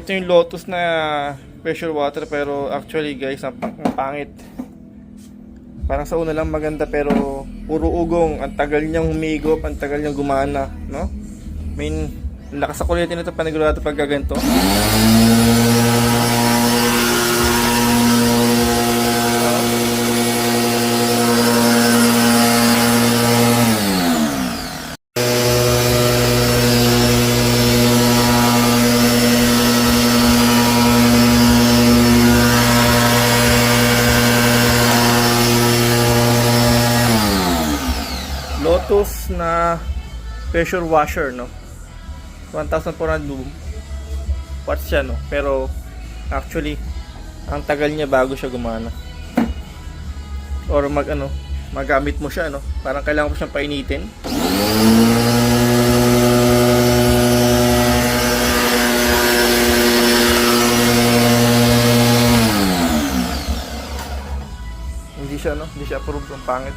ito yung Lotus na pressure water, pero actually guys, ang pangit. Parang sa una lang maganda, pero puro ugong. Ang tagal niyang humigop, ang tagal niyang gumana, no? I mean, lakas sa kulitin nito panigurado pag gaganto. Lotus na pressure washer, no? 1,400 watts siya, no? Pero actually ang tagal niya bago siya gumana. Or magamit mo siya, no? Parang kailangan mo siyang painitin. Hindi siya approved, ang pangit.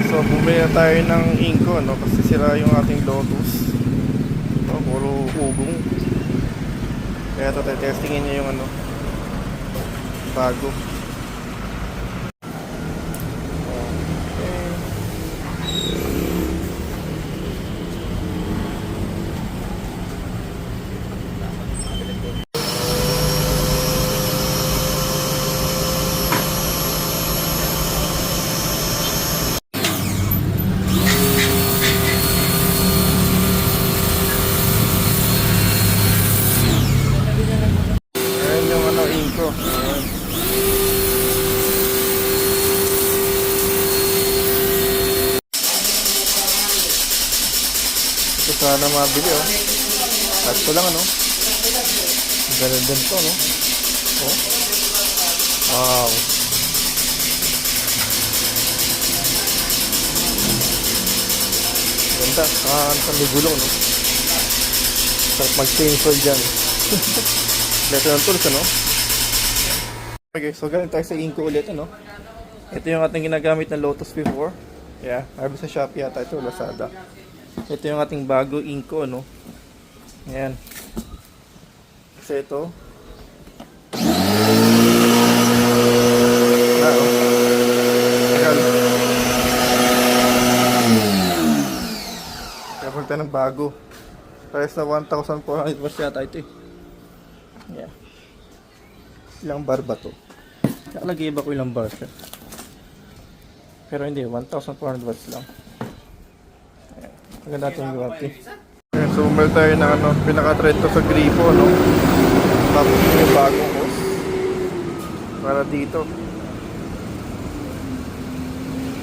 So bumili na tayo ng inko, no? Kasi sira yung ating Lotus, no? Puro ugong. Kaya ito, testingin niya yung bago. Inko. Ito sana mabili, oh. Sakto lang, Ganun din to, no? Oh. Wow. Ganda. Ang gulong, no? Sarap mag-chainsaw dyan. Leto ng tools, Okay, so galing tayo sa inko ulit, Ito yung ating ginagamit na Lotus before. Yeah, sabi sa Shopee yata ito, Lazada. Ito yung ating bago inko, Ayan. Kasi ito. Kaya punta ng bago. Price na 1,400 watts yata ito, Yeah. Ilang bar ba to? Nakalagay ba ko ilang bar siya? Pero hindi, 1,400 watts lang. Ayan. Maganda natin yung gawin. Ayan, so bumili tayo ng pinaka-thread to sa gripo, Tapos yung bagong hose. Para dito.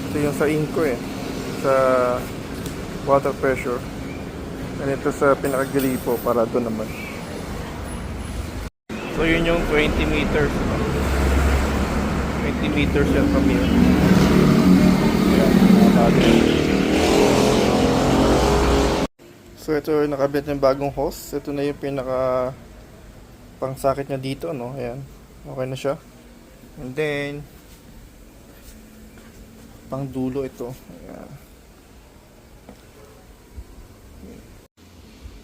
Ito yung sa inko, sa water pressure. And ito sa pinaka-gripo para doon naman. So yun yung 20 meters. 20 meters yan from here. So ito yung nakabit ng bagong hose. Ito na yung pinaka pangsakit niya dito, Ayan. Okay na siya. And then pang dulo ito. Ayan.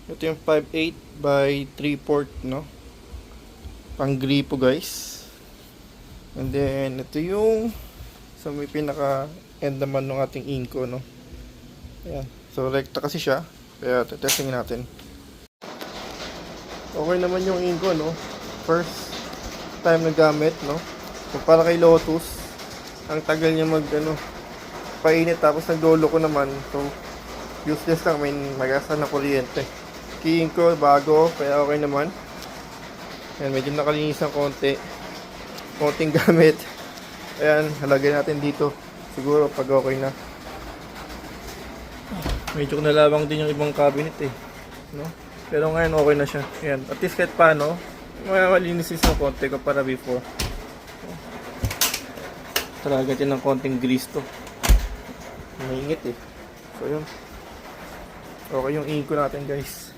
Ito yung 5/8 by 3 port, Pang gripo, guys. And then ito yung may pinaka end naman ng ating inko, Ayan. So rekta kasi siya. Kaya testingin natin. Okay naman yung inko, First time na gamit, So para kay Lotus, ang tagal niya painit, tapos naglolo ko naman. So useless lang, may magasa na kuryente. Key inko bago, kaya okay naman. Ayan, medyo nakalinis ng konting gamit. Ayan, halagay natin dito. Siguro pag okay na. Medyo nalawang din yung ibang cabinet, Pero ngayon okay na siya. Ayan, at least kahit paano, malinis ng konti para before. Talaga din ng konting grease to. Maingit, So yun. Okay yung inko natin, guys.